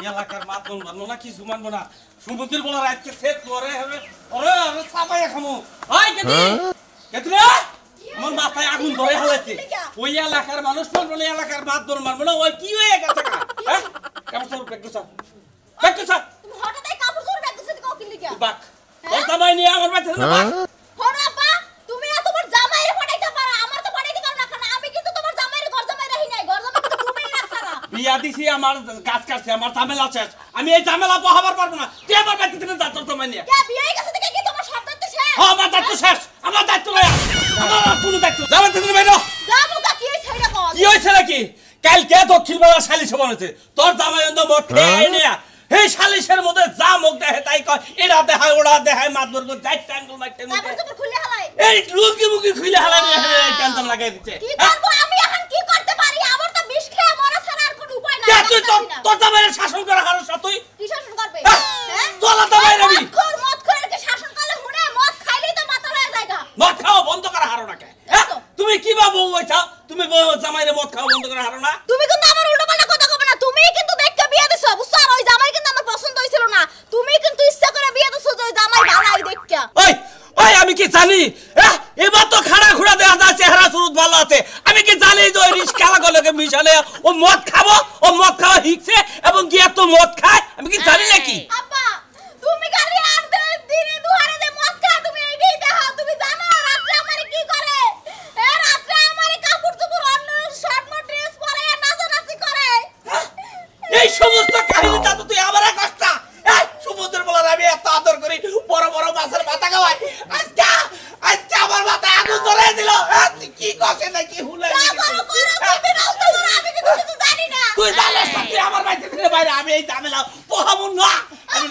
এলাকার মাতন মানবো না কিছু মানবো না সমুদ্রের বলার আজকে সেট করে হবে ওরে আমি চাপাই খামো ওই কেদি কেদি আমার মাথায় আগুন ধরে হয়েছে ওই এলাকার মানুষ মানবো না এলাকার মাতন মানবো না ওই কি হয়ে গেছে হ্যাঁ কেমন সব বেকুসা তুমি হঠাৎ এই কাপড় চোর ব্যাগ দিতে কাও কি লিখা বাক তোর জামাই নিয়ে আমার বাড়িতে না বাক হরা আপা তুমি না তোমার জামাইরে পড়াইতে পারো আমার তো পড়াইতে পারো না কারণ আমি কিন্তু তোমার জামাইরে ঘর জামাই রাখি নাই ঘর জামাই তো তুমিই রাখছারা বিয়া দিছি আমার কাজ কাটছে আমার ঝামেলা শেষ আমি এই ঝামেলা বহাবার পারবো না তুই আমার বাড়িতে থেকে যা তোর জামাই নিয়ে কে বিয়ে হয়ে গেছে থেকে কি তোমার সব দায়িত্ব শেষ হ্যাঁ আমার দায়িত্ব শেষ আমার দায়িত্ব লয় আমার কোনো দায়িত্ব জামাই থেকে বাইরো জামু কা কি ছাইরা কও কি হইছে নাকি কালকে দক্ষিণ বেলা সালিশ বনেছে তোর জামাই অন্য মত খেয়ে নিয়া এই সালিশের মধ্যে যা মুখ দেখে তাই কয় এরা দেখায় ওরা দেখায় মাতবর করে যাই ট্যাঙ্গল মাইতে তারপর তুমি খুলে হালাই এই লুকি মুকি খুলে হালাই টেনশন লাগাই দিচ্ছে কি করব আমি এখন কি করতে পারি আমার তো বিষ খেয়ে মরা ছাড়া আর কোনো উপায় নাই তুই তোর জামাইয়ের শাসন করা হারস তুই কি শাসন করবে হ্যাঁ চলা তো বাইরে আমি মদ করে কি শাসন করলে হুনে মদ খাইলেই তো মাথা লয়ে যায়গা মদ খাও বন্ধ করা হারো না কে তুমি কি বা বউ হইছা তুমি জামাইরে মদ খাও বন্ধ করা হারো না তুমি কিন্তু আমার উল্টোপাল্টা কথা কবে না তুমি কিন্তু দেখকে বিয়ে দিছো বুঝছো আর ওই জামাই কিন্তু আমার পছন্দ হইছিল না তুমি কিন্তু ইচ্ছা করে বিয়ে দিছো যে ওই জামাই ভালোই দেখকে ওই ওই আমি কি জানি এবার তো খাড়া খুড়া দেয়া যায় চেহারা সুরত ভালো আছে আমি কি জানি যে ওই রিস্কালা গলকে মিশালে ও মদ খাওয়া হিকছে এবং গিয়া তো মদ খায় আমি কি জানি নাকি আব্বা তুমি খালি আর দিনে দুহারে যে মদ খায় তুমি এইটাই দেখো তুমি জানো রাতে আমারে কি করে রাতে আমারে কাপড় চোপড় অন্য শর্ট ড্রেস পরে নাচানাচি করে এই সমস্ত কাহিনীটা তো তুই আমার কষ্ট এই সমুদ্রের বলার আমি এত আদর করি বড় বড় মাছের মাথা খাওয়াই আজকে আমার মাথায় আগুন জ্বলে দিল তুই কি কষে নাকি হুলাই আমি জানি না তুই জানিস তুই আমার বাড়িতে থেকে বাইরে আমি এই ঝামেলা পোহাবো না আমি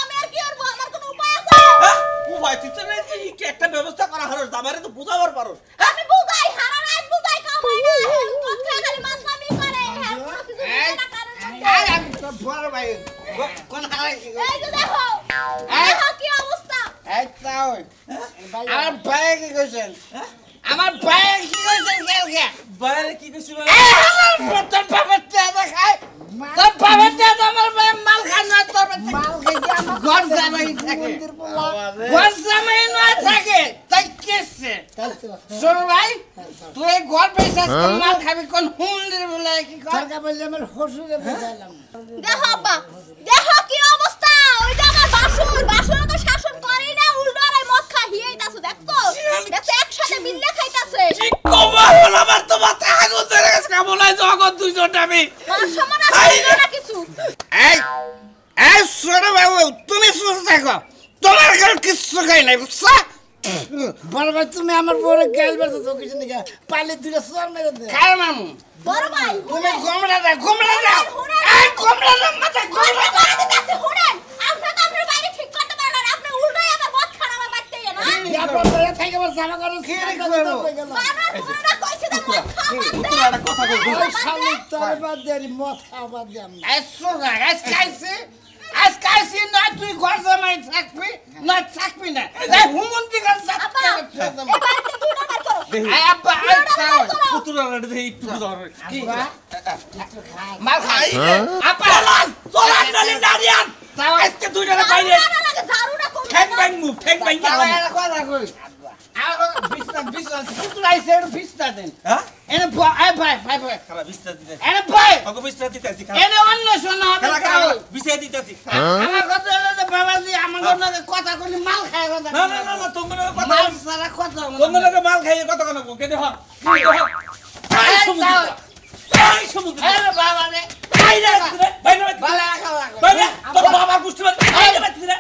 আমি আর কি করব আমার কোনো উপায় আছে উপায় তুই তো একটা ব্যবস্থা করা হলো জামাইরে তো বুঝাবার পারো আমি বুঝাই সারা রাত বুঝাই কামাই না কথা খালি মাথা করে আমি তো বড় ভাই কোন হারাই এই যে দেখো দেখো কি অবস্থা এই তাও আমার ভাই কি কইছেন আমার ভাই কি কইছেন কালকে বাইরে কি কিছু তোর বাবার টাকা খায় তোর বাবার টাকা আমার ভাই মাল খায় না তোর মাল খাইছে আমার ঘর জামাই থাকে ঘর জামাই না থাকে তাই কেসে শোন ভাই তুই ঘর পয়সা মাল খাবি কোন হুন্ডির বলে কি কর টাকা বললে আমার হসুরে বুঝাইলাম দেখো আব্বা দেখো কি অবস্থা ওই যে আমার বাসুর তো শাসন করেই না উল্টো আর মদ খাই হিয়েইতাছে দেখছো একসাথে মিললে খাইতাছে কি কমাল আমার তো মাথা আগুন ধরে গেছে কেমন হয় জগৎ দুইজন আমি মান সম্মান আছে না কিছু এই এই ছোট বাবু তুমি সুস্থ থাকো তোমার কাছে কিছু খাই নাই বুঝছো বড় ভাই তুমি আমার বড় গাল বেরছো কিছু নাকি পালে দুটো সর মেরে দে খাই মামু বড় ভাই তুমি গোমড়া দাও এই গোমড়া দাও মাথা গোমড়া দাও দিতেছে শুনেন আপনি তো আপনার বাইরে ঠিক করতে পারেন না আপনি উল্টোই আমার মদ খারাপ আমার বাইতে না ইয়ারপর ধরে থেকে আমার জামা কাপড় ছিঁড়ে গেল বাবা পুরোটা কইছে তো মদ খাওয়া পুতুল একটা কথা কই ওই সামনে তোর বাদ দেরি মদ খাওয়া বাদ দে আমি এসো না আজ কাইছি না তুই ঘর জামাই থাকবি না থাকবি না এই হুমন্তি গাছ আপা এই বাড়িতে দুই টাকা করো এই আব্বা আই খাও পুতুল একটা দেখি একটু ধর কি মাল খাই আপা চলান নালি নারিয়ান তাও আজকে দুই টাকা পাইলে ঝাড়ুটা কোন ঠ্যাং ব্যাং মুভ ঠ্যাং ব্যাং তাও গেলাম এর কথা কই আর বিছনা পুতুল আইছে এর বিছনা দেন হ্যাঁ এনে ভাই খারাপ বিস্তার দিতে এনে ভাই ওকে বিস্তার দিতেছি এনে অন্য শোনা হবে খারাপ তাও বিস্তার দিতেছি আমার কথা হলো যে বাবাজি আমার কথা কইলে মাল খায় কথা না তোমার কথা মাল সারা কথা তোমার মাল খাইয়ে কথা কেন কেটে হ এই সমুদ্র এই বাবা রে বাইরে বাইরে বালা খাওয়া বাইরে তোর বাবা গুষ্টি বাইরে বাইরে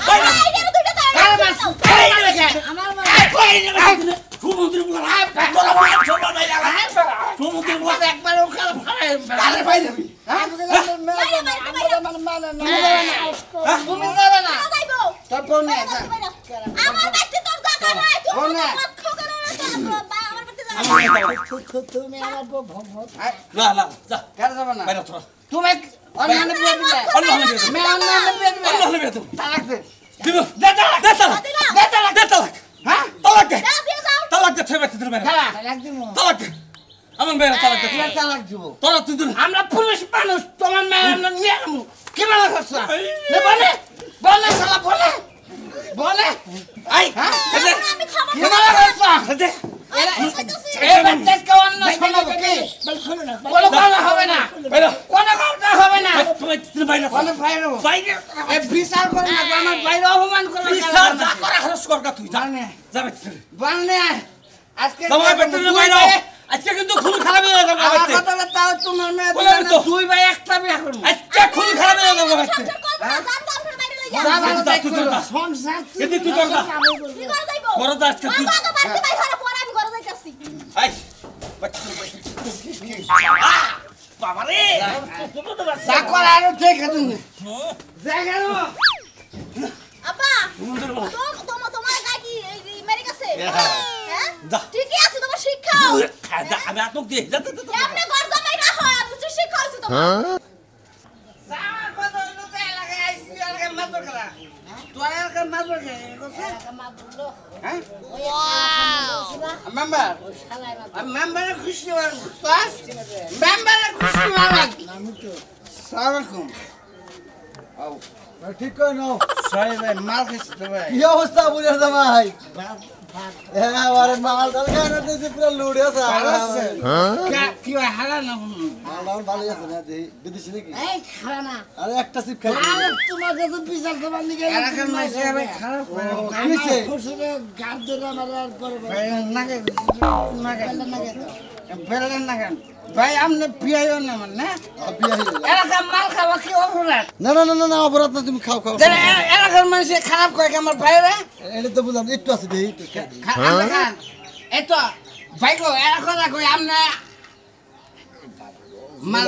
বাইরে এই দুইটা দাও কার মাছ বাইরে গে আমার বাইরে সমুদ্র বলা তোর বাবা ছোট নাই লাগা সমুদ্র বলা একবার ওখানে ফাড়াই বাইরে বাইরে তুমি যাবে না যাইবো তোর বোন নিয়ে যা আমার বাইতে তোর জায়গা নাই তুই মদ খাও করে আমার বাইতে যাবে তুমি আমার বউ ভব না যা কার যাবে না বাইরে তোরা তুমি অন্যান্য বিয়ে দিবে অন্যান্য বিয়ে দিবে আমি অন্যান্য বিয়ে দিবে অন্যান্য বিয়ে দিবে তালাক দে দিব দে তালাক হ্যাঁ তালাক দে দাও দিয়ে যাও তালাক দে ফেরত দিতে বাইরে তালাক দিমু তালাক দে আমার মেয়ের তালাক দে তোমার তালাক দিব তোরা তুই আমরা পুলিশ মানুষ তোমার মেয়ে আমরা নিয়ে নেবো কি মনে করছো বলে বলে শালা বলে বলে আই আমি খাবো কি মনে করছো এবার থেকে অন্য শোনাবো কি কোনো কথা হবে না কোনো কথা হবে না তুমি বাইরে কোনো বাইরে বাইরে এ বিচার করে না আমার বাইরে অপমান করে বিচার যা করা খরচ কর তুই যা যাবে বানে আজকে তোমার বেতনে বাইরে আজকে কিন্তু খুন খারাপ হয়ে যাবে আমার কথাটা তাও তোমার মেয়ে দুই ভাই একটা বিয়ে করব আজকে খুন খারাপ হয়ে যাবে বাচ্চা যা ভালো দেখো সংসার কিন্তু তুই করবা কি করে যাইবো করো তো আজকে তুই বাবা বাড়ি বাই ঘরে পড়া আমি ঘরে যাইতাছি আই বাবা রে যা কর আর দেখে তুমি দেখে নাও আব্বা তোমার গায় কি মেরে গেছে হ্যাঁ ঠিকই আছে তোমার শিক্ষা আমি আতক দিয়ে যা এমনি ঘর জামাই না হয় আমি উচ্চ শিক্ষা হইছে তোমার সামার কথা হলো তো এলাকায় আইসি এলাকায় মাত্র খেলা তোর এলাকায় মাত্র খেলা হ্যাঁ মেম্বার মেম্বারে খুশি হওয়ার মেম্বারে খুশি হওয়ার সালামালাইকুম ঠিক করে নাও সরি ভাই মাল খেয়েছি তো ভাই কি অবস্থা বুঝে জামাই হ্যাঁ আরে মাল ডাল খানা দিতে পুরো লুড়ে আছে কি ভাই হারা না মাল ভালো আছে না দেই বিদেশি নাকি এই খারা না আরে একটা সিপ খাই তোমার কাছে বিচার তোমার নিকে এলাকার মাইসে ভাই খারাপ কিছে খুশিতে গার ধরে আমার আর পরে ভাই নাগে বেলেন না কেন ভাই আপনি পিয়াইও না মানে না বিয়া হইল এলাকার মাল খাওয়া কি অপরাধ না না না না অপরাধ না তুমি খাও খাও এলাকার মানুষে খারাপ করে আমার ভাইরা এটা তো বুঝলাম একটু আছে দেই একটু খান এতো ভাই গো এলাকা রাখো আপনি মাল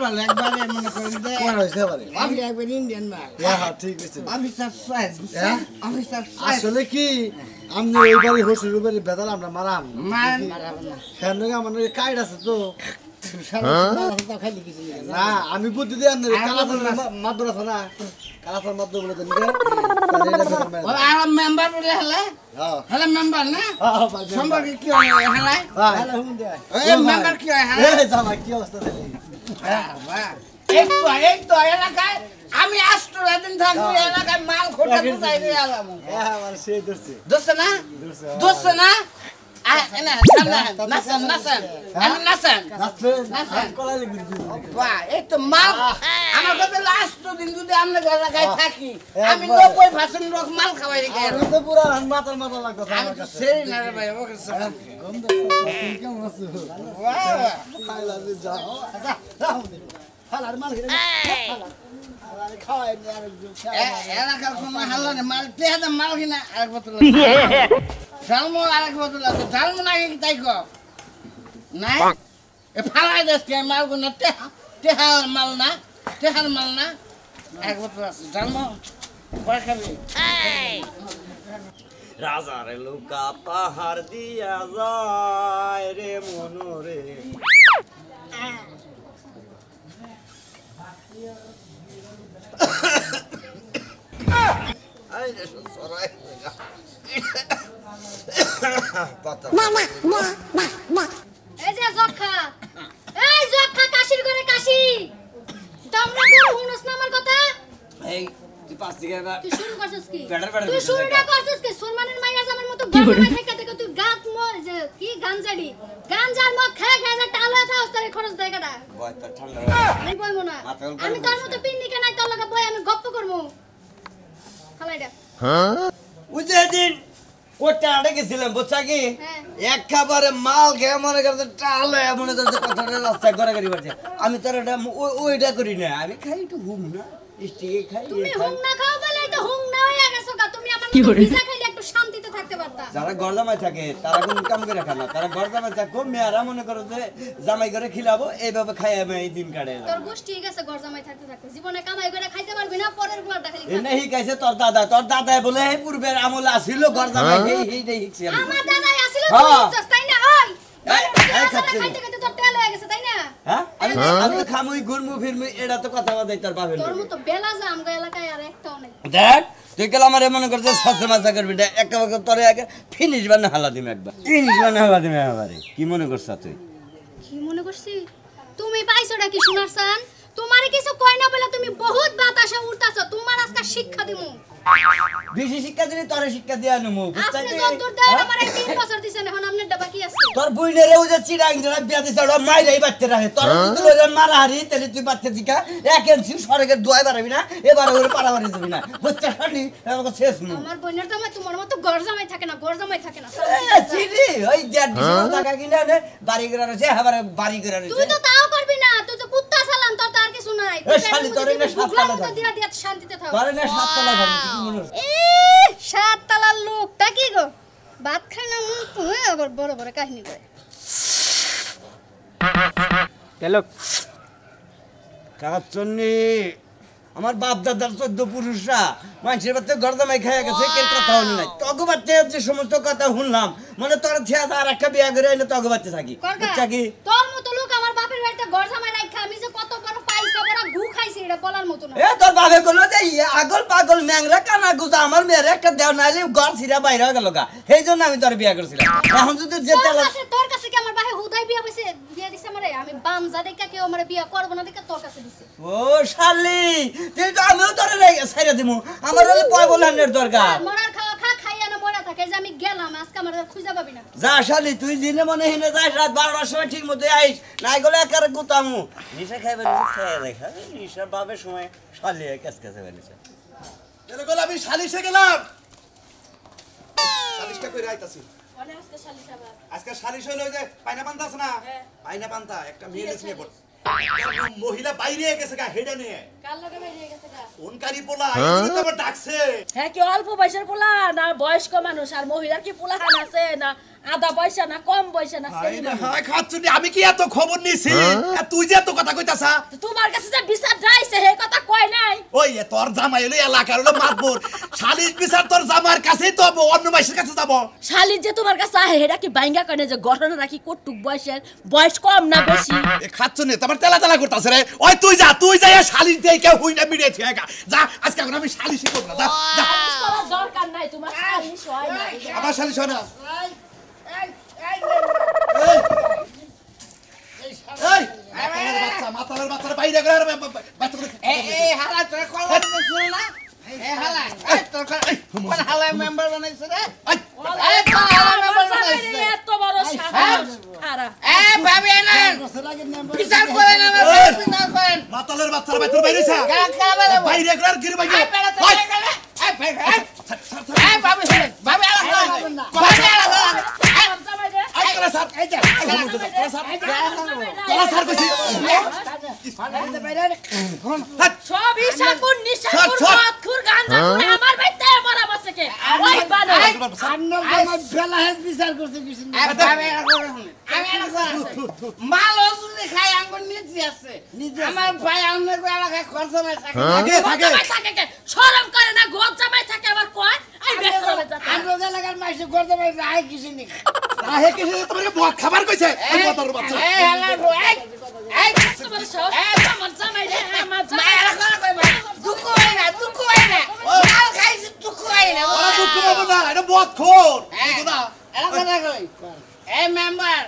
ভালো একবারে মনে করেন যে কোন হইছে বারে আমি একবার ইন্ডিয়ান মাল হ্যাঁ ঠিক আছে অফিসার সাইজ হ্যাঁ? অফিসার সাইজ আসলে কি আমি এইবারে হোসের উপরে বেদাল আমরা মারাম মান কেন আমার কাইড আছে তো না আমি বুদ্ধি দিয়ে আনলে কালাফল মাদুর আছে না কালাফল মাদুর বলে দেন ওরা আর মেম্বার বলে হলে হলে মেম্বার না সম্পর্কে কি হয় হলে এই মেম্বার কি হয় হলে জামা কি অবস্থা দেখি এই তো এলাকায় আমি আষ্টরা দিন থাকবো এলাকায় মাল খোটা চাই রে আলাম হ্যাঁ আমার সেই ধরছে দোস্ত না না নাসন আমি নাসন নাচলে কলাই লাগি বাহ এই তো মাল আমার কাছে লাস্ট দিন যদি আমরা এলাকায় থাকি আমি 90% লোক মাল খাওয়াই রেখে আমি তো পুরো মাথার মাথা লাগতো আমি আমার তো কাছে সেই না রে ভাই ওকে গম দেখো কেমন আছো খাইলা যে যাও ফালার মাল খেলে আরে খাওয়াই নি আর এলাকার কোনো হাল্লা নেই মাল পেঁয়াজ মাল কিনা আরেক বোতল ডালমো আরেক বোতল আছে ডালমো নাকি তাই কো নাই এ ফালাই দেশ কে মাল গুনা তেহার মাল না এক বোতল আছে ডালমো পরে খাবি রাজার লুকা পাহাড় দিয়া যায় রে মনোরে এই যে জক্কা কাশির করে কাশি তোমরা বড় হুনস না আমার কথা এই তুই পাঁচ থেকে তুই শুরু করছিস কি বেটার তুই শুরুটা করছিস কি সুলমানের মাইয়া জামার মতো গরমে থেকে থেকে তুই গাত যে কি গাঞ্জাড়ি গাঞ্জার মদ খেয়ে খেয়ে যে টালা খাওস তারে খরচ দেয় কাটা বয় তো ঠান্ডা আমি বলবো না আমি তোর মতো পিন্নি কে নাই তোর লাগা বই আমি গপ্প করবো খালাইডা উজে দিন কোটা আড়ে গেছিলাম বুঝছা কি হ্যাঁ একেবারে মাল খেয়ে মনে করছে টালে মনে করছে কথাটা রাস্তায় ঘরে গাড়ি বাড়ছে আমি তোর এটা ওইটা করি না আমি খাই একটু হুম না স্টিকে খাই তুমি হুং না খাও বলেই তো হুং না হয়ে গেছো গা তুমি আমার মতো পিজা খাইলে একটু শান্তিতে থাকতে পারতা যারা ঘর জামাই থাকে তারা কোন কাম করে খায় না তারা ঘর জামাই থাকো মেয়েরা মনে করো যে জামাই করে খিলাবো এইভাবে খাই আমি এই দিন কাটে তোর গোষ্ঠী ঠিক আছে ঘর জামাই থাকতে থাকতে জীবনে কামাই করে খাইতে পারবি না পরের গুলাটা খালি এই নেই কাইছে তোর দাদা বলে এই পূর্বের আমলে আসিল ঘর জামাই এই দেখছি আমি আমার দাদাই আছিল হ্যাঁ। তুই তাই না ওই খাচ্ছি। খাইতে খাইতে তোর তেল হয়ে গেছে তাই না হ্যাঁ আমি তো খামুই ঘুরমু ফিরমু এটা তো কথা বাদাই তোর বাপের তোর লোক। মতো বেলা যা আমগো এলাকায় আর একটাও নাই দেখ তুই গেলে আমার মনে করছে সাথে মাথা করবি না একেবারে তোরে আগে ফিনিশ বানা হালা দিম একবার ফিনিশ বানা হালা দিম একেবারে কি মনে করছ তুই কি মনে করছি তুমি পাইছোটা কি শোনার চান তোমারে কিছু কই না বলে তুমি বহুত বাতাসে উড়তাছো তোমার আজকে শিক্ষা দিমু বেশি শিক্ষা দিলে তোরে শিক্ষা দিয়া নমু বুঝছাই আপনি যতদূর দেন আমারে 3 বছর দিছেন এখন আপনার ডাবা কি আছে তোর বুইনেরে ও যে চিড়াং জনা বিয়া দিছ ওটা মাইরাই বাচ্চা রাখে তোর যদি ওজন মারা হারি তাহলে তুই বাচ্চা দিকা এক ইঞ্চি সরকের দুয়াই বাড়াবি না এবারে ওরে পারাবারে যাবি না বুঝছা খালি আমাকে শেষ নু আমার বোনের জামাই তোমার মতো ঘর জামাই থাকে না ঘর জামাই থাকে না চিনি ওই যে টাকা কিনে আনে বাড়ি করে আছে এবারে বাড়ি করে আছে তুই তো তাও করবি না তুই তো কুত্তা চালান তোর তার কিছু নাই এ শালি তোর এনে সাততলা ঘর দিয়া দিয়া শান্তিতে থাক তোর এনে সাততলা ঘর কি মনে হচ্ছে সাত তালার লোকটা কি গো ভাত খায় না তুই আবার বড় বড় কাহিনী করে কাচ্চন্নি আমার বাপ দাদার 14 পুরুষরা মানুষের বাচ্চা গর্দামাই খাইয়া গেছে কেন কথা হল নাই তগো বাচ্চা যে সমস্ত কথা শুনলাম মানে তোর ছিয়া আর একটা বিয়া করে এনে তগো বাচ্চা থাকি বুঝছা কি তোর মতো লোক আমার বাপের বাড়িতে ঘর জামাই রাখা আমি যে কত বড় পাইছা বড় গু খাইছি এটা বলার মতো না এ তোর বাপে কইলো যে আগল পাগল ম্যাংরা কানা গুজা আমার মেয়ের একটা দেও নাইলে ঘর ছিড়া বাইরে হয়ে গেল গা সেই জন্য আমি তোর বিয়া করছিলাম এখন যদি যেতে তোর কাছে কি আমার ভাই হুদাই বিয়া বসে বিয়া দিছে আমারে আমি বামজা দেখা কেউ আমারে বিয়া করব না দেখা তোর কাছে দিছে ও শালি তুই তো আমিও তোর ছাইরা দিমু আমার হলে পয় বলানের দরকার মরার খাওয়া খা খাইয়া না মরা থাকে যে আমি গেলাম আজকে আমার খুঁজে পাবি না যা শালি তুই দিনে মনে হিনে যাস রাত 12টার সময় ঠিক মতো আইস নাই গলে একারে গুতামু নিশা খাইবে নিশা খাইয়া দেখা নিশা বাপের সময় শালি কাজ কাছে বেরিয়েছে এরকম আমি সালিশে গেলাম সালিশটা কইরা আইতাছি ওরে আজকে শালি খাবার আজকে সালিশ হইলো যে পাইনা পান্তা আছে না পাইনা পান্তা একটা মেয়ে নিয়ে পড় মহিলা বাইরে গেছে গা হেডে নিয়ে কাল লগে বেরিয়ে গেছে গা কোন কারি পোলা এই তো আবার ডাকছে হ্যাঁ কি অল্প বয়সের পোলা না বয়স্ক মানুষ আর মহিলার কি পোলা খান আছে না আধা পয়সা না কম পয়সা না হাই খাচ্ছুনি আমি কি এত খবর নিছি তুই যে এত কথা কইতাছা তোমার কাছে যে বিচার যাইছে হে কথা কয় নাই ওই তোর জামাই হলো এলাকার হলো মাতবর সালিশ বিচার তোর জামার কাছেই তো অন্য মাইসের কাছে যাব শালির যে তোমার কাছে আহে হেডা কি বাইঙ্গা কনে যে ঘটনা রাখি কটুক বয়সের বয়স কম না বেশি এ খাচ্ছুনি তোমার তেলা তেলা করতাছে রে ওই তুই যা সালিশ দেই কে হুই না মিডিয়ে ঠিক যা আজকে এখন আমি সালিশই করব না যা সালিশ করার দরকার নাই তোমার সালিশ হয় না আমার সালিশ হয় না মাতালের বাচ্চারা বাইরে গেলে বাচ্চাগুলো এই হালা তোর কলা দিছিল না এই হালা তোর কোন হালা মেম্বার বানাইছে রে এই তো হালা মেম্বার বানাইছে এত বড় সাহস আরা এই ভাবি না বিচার করে না বিচার করেন মাতালের বাচ্চারা বাইরে বাইরে গেলে গির বাইরে এই ভাবি ভাবি সব ইসাকুন নিশাকুর মদখুর গাঞ্জা করে আমার বাইতে মরা বসেকে ওই বানো মাল ওজুলে খাই আঙ্গুর নিচে আছে আমার ভাই আমার এলাকায় খরচ নাই থাকে শরম করে না গোদ জামাই থাকে আবার কয় এই বেশরমে যাতা আমরা এলাকার মাইসে খরচ নাই রায় কিছু নি রাহে কিছু তোমাকে মদ খাবার কইছে মাতালের বাচ্চা এই হালা এই তোমার সাহস আমার জামাই রে আমার মা জামাই এলাকা কই মা দুঃখ হয় না মাল খাইছে দুঃখ হয় না ওরা দুঃখ পাবো না এটা মদ খোর বুঝো না এলাকা কই এই মেম্বার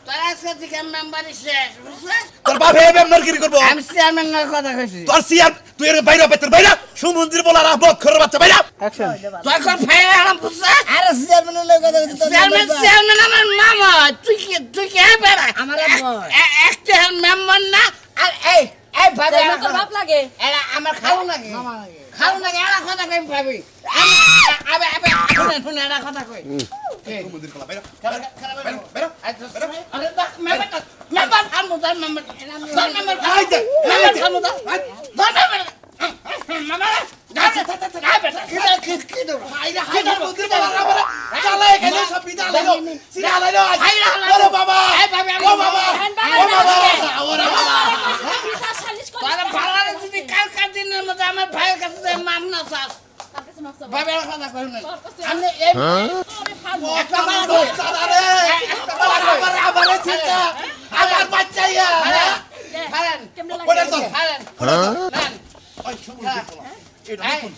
তোর আজকে থেকে মেম্বারই শেষ বুঝছিস তোর বাপ এই মেম্বারগিরি করবো আমি চেয়ারম্যানের কথা কইছি তোর সিয়ার তুই এর বাইরে বেতর বাইরে সুমন্দির বলার মদ খোরের বাচ্চা বাইরে তুই কোন ফাইল আলাম বুঝছিস আরে চেয়ারম্যানের লগে কথা কইছিস চেয়ারম্যান আমার মামা তুই কি বেড়া আমার একটা মেম্বার না আর এই ভাবি তোর বাপ লাগে এরা আমার খালু লাগে এরা কথা কই ভাবি আবে শুনে এরা কথা কই সুমন্দির বলা বাইরে মেম্বার খালু তার মেম্বার আইতে মামা কি দাও আইরা হাইরা সুমন্দির বলার আমার চালাই গেলে সব বিদা লাগো সিরা লাইলো ওরে বাবা ও বাবা ওরে বাবা বিচার সালিশ করে তোরা ভাড়ারে যদি কালকার দিনের মধ্যে আমার ভাইয়ের কাছে যে মাপ না চাস ভাবের কথা কই না আমি এই একটা বার কই আরে আমারে চিন্তা আমার বাচ্চাইয়া খালেন কেমনে ওরে লাগে তো খালেন ওই সুমন্দির বলা এটা নতুন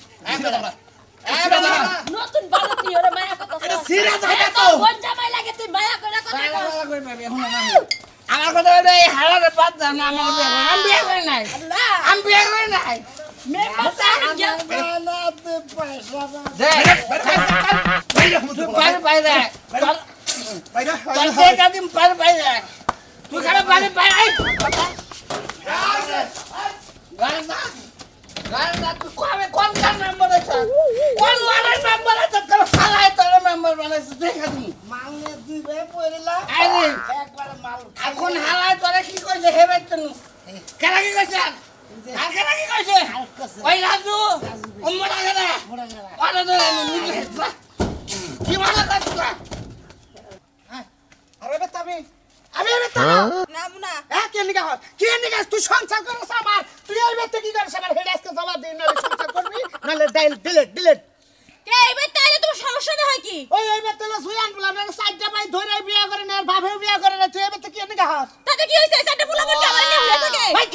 সিরা দাও নতুন বালতি ওরে মায়া কথা এটা সিরা দাও তো কোন জামাই লাগে তুই মায়া করে কথা কও কই ভাবি এখন না আমার কথা হলো এই হালারে বাদ দাও না আমার বিয়ে করো। আমি বিয়ে করি নাই আমি বিয়ে করি নাই তুই খারাপ বাড়ি বাইরে তুই কবে কোন মেম্বার আছে কোন ওয়ার্ডের মেম্বার আছে তোর খালায় তোর মেম্বার বানাইছিস দেখা দিই মালনে দিবে পড়লা আরে একবার মাল এখন হালায় তোরে কি কইছে হেবে তুই কেন কি কইছে আর কেন কি কইছে ওই রাজু উম্মরা গেলে ওরে তো নিজে কি মনে করছিস আরে বে তুমি আমি এবে তো না মুনা কে নিগা হয় কে নিগা তুই সংসার করছ আমার তুই এই বেতে কি করছ আমার হেড আজকে জমা দিন না সংসার করবি নালে ডিলিট কে এইবার তাইলে তোমার সমস্যাটা হয় কি ওই এই বেতে সুয়ান বলা না সাইডটা ভাই ধরে বিয়া করে না ভাবে বিয়া করে না তুই এই বেতে কি নিগা হয় তাতে কি হইছে সাইডে পোলা বলতে আমার নিয়ে হলে থাকে ভাই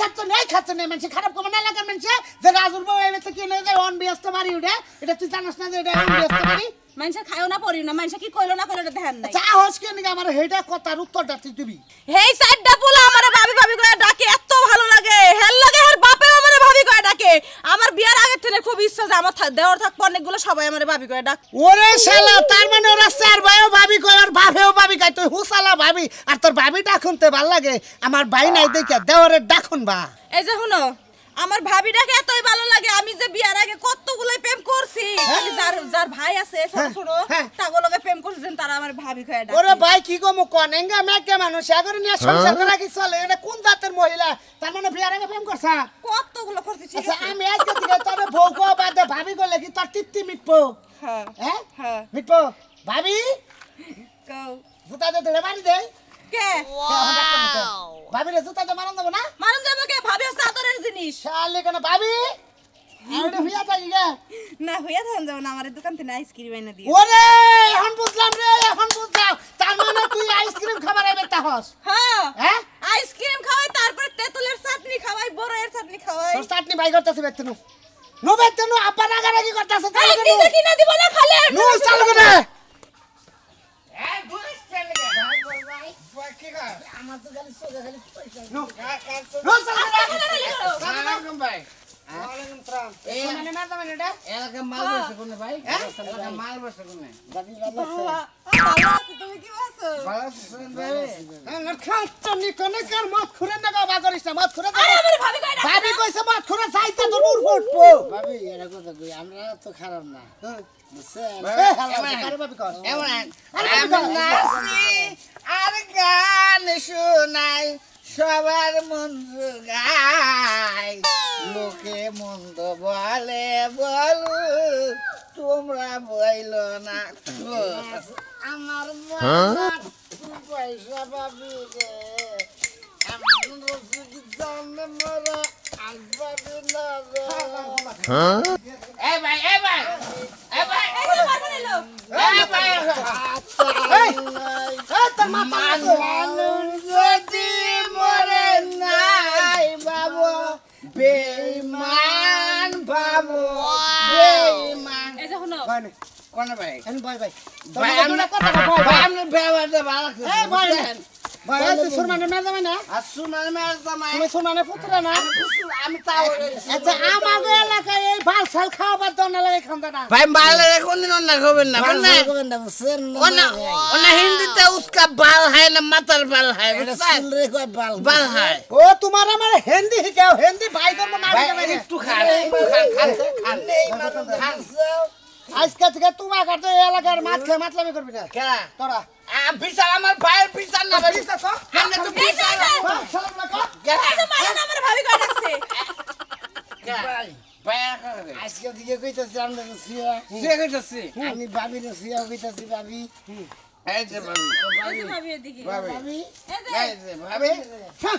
খাচ্ছ না মানুষ খারাপ কম না লাগার মানুষ যে রাজুর বউ এই বেতে কি না যায় অন বিয়াস্ত মারি উঠে এটা তুই জানাস না যে এটা অন বিয়াস্ত মারি মানুষ খায়ও না পড়িও না মানুষ কি কইলো না কইলো ধ্যান নাই চা হস কে নিগা আমার হেডা কথার উত্তরটা তুই দিবি হেই সাইডটা পোলা আমারে ভাবি ভাবি করে ডাকে এত ভালো লাগে হেল লাগে আর বাপেও আমারে ভাবি করে ডাকে আমার বিয়ার আগে থেকে খুব ইচ্ছা যে আমার দেওর থাকবো অনেকগুলো সবাই আমারে ভাবি করে ডাক ওরে শালা তার মানে ওরা চার ভাইও ভাবি কয় আর বাপেও ভাবি কয় তুই হুসালা ভাবি আর তোর ভাবি ডাকুনতে ভাল লাগে আমার ভাই নাই দেখে দেওয়ারে ডাকুন বা এই যে শুনো আমার ভাবিটাকে এতই ভালো লাগে আমি যে বিয়ার আগে কতগুলো প্রেম করছি খালি যার ভাই আছে ছোট ছোট তাগুলোকে প্রেম করছেন তারা আমার ভাবি কয় ডাকে ওরে ভাই কি গো মু কনেঙ্গা মেকে মানুষ আগরে নিয়ে সংসার করা কি চলে এটা কোন জাতের মহিলা তার মানে বিয়ার আগে প্রেম করছা কতগুলো করছি ঠিক আচ্ছা আছে আমি আজকে থেকে তোর বউ গো বাদে ভাবি গলে কি তোর তৃপ্তি মিটবো হ্যাঁ হ্যাঁ হ্যাঁ মিটবো ভাবি কও জুতা দে ধরে মারি দে কে ভাবি রে জুতা দে মারন দেব না মারুন যাবে কে ভাবি হচ্ছে আদরের জিনিস শালি কেন ভাবি আরে হুইয়া থাকি গে না হইয়া থান যাও না আমার দোকান থেকে আইসক্রিম এনে দিও ওরে এখন বুঝলাম রে এখন বুঝলাম তার মানে তুই আইসক্রিম খাবার আইবে তাহস হ্যাঁ হ্যাঁ আইসক্রিম খাওয়াই তারপর তেঁতুলের চাটনি খাওয়াই বড়ের চাটনি খাওয়াই তোর চাটনি ভাই করতেছে বেতনু নো বেতনু আব্বা রাগারাগি করতেছে আরে দিতে কি না দিব না খালে নো চালু করে এই দুইশ চলে গে ভাই বল ভাই কি কর আমার তো খালি সোজা খালি পয়সা নো চালু করে সালাম ভাই ওয়ালাইকুম সালাম এই মানে না তো মানে এটা এলাকা মাল বসে কোনে ভাই এলাকা মাল বসে কোনে দাদি ভালো আছি তুমি কি আছো ভালো আছেন ভাই না খাচ্ছ নি কোনে কার মত খুরে না বাবা করিস না মত খুরে আরে আমার ভাবি কয় ডাকে ভাবি কইছে মত খুরে চাইতে তোর মুর ফুটবো ভাবি এরা কথা কই আমরা তো খারাপ না বুঝছেন এ হালা কারে ভাবি কর এমন আমি নাচি আর গান শোনাই সবার মন্দ গাই লোকে মন্দ বলে বলু তোমরা বইলো না আমার পয়সা পাবি রে আমার রসিদ জানে মরা আসবাবি না এ ভাই এই যে মারবো নিলো এই তোর মাথা মানুষ যদি মরে নাই বাবু বেঈমান বাবু বেঈমান এই যে শুনো ভাই কোন ভাই আমি ভাই ভাই ভাই আমি কথা ভাই ভাই আমি ব্যবহারটা ভালো এই ভাই ভাই তুই সুরমানে না যাবে না আর সুনার মেয়ের জামাই তুমি সুরমানে পুত্র না আমি তাও আচ্ছা আমাদের এলাকায় এই ভাল সাল খাওয়াবার তো না লাগে খান্দা না ভাই বালে কোনদিন অন্য খাবেন না বুঝছেন ওনা হিন্দিতে উসকা বাল হয় না মাথার বাল হয় বুঝছেন বাল হয় ও তোমার আমার হিন্দি শিখাও হিন্দি ভাই ধর্ম না একটু খান খান আজকে থেকে তোমার কাছে এই এলাকার মাছ খেয়ে মাতলামি করবি না কেরা তোরা বিচার আমার ভাইয়ের বিচার না ভাই বিচার কর। আমরা তো বিচার সালাম লাগা কেরা এই যে মারুন আমার ভাবি কয় ডাকছে ভাই আজকে দিকে কইতাছি আমরা সিয়া সে কইতাছি আমি ভাবি রে সিয়া কইতাছি ভাবি এই যে ভাবি এই যে ভাবি এদিকে ভাবি ভাবি এই যে ভাবি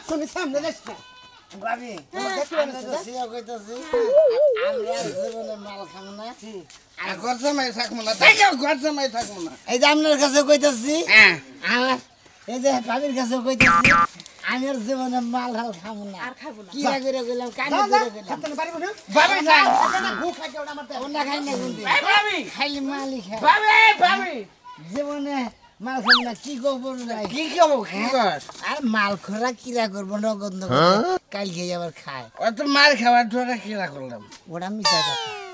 তুমি সামনে যাস না ভাবি আমরা তো সিয়া কইতাছি আমরা জীবনে মাল খাবো না ঘর জামাই থাকবো না তাই ঘর জামাই থাকবো না এই যে আপনার কাছে কইতাছি হ্যাঁ আমার এই যে ভাবির কাছে কইতাছি আমি আর জীবনে মাল হাল খাবো না আর খাবো না কি করে কইলাম কানে করে কইলাম হাতে না পারিব না ভাবি যান না ভুক খাই ওটা আমার দেহ ওনা খাই না কোনদিন এই ভাবি খালি মালই খাই ভাবি ভাবি জীবনে মাল খাবো না কি করবো কি খাবো কি কর আর মাল খোরা কিরা করবো নগদ নগদ কালকে আবার খায় অত মাল খাওয়ার তোরা কিরা করলাম ওটা মিশা কথা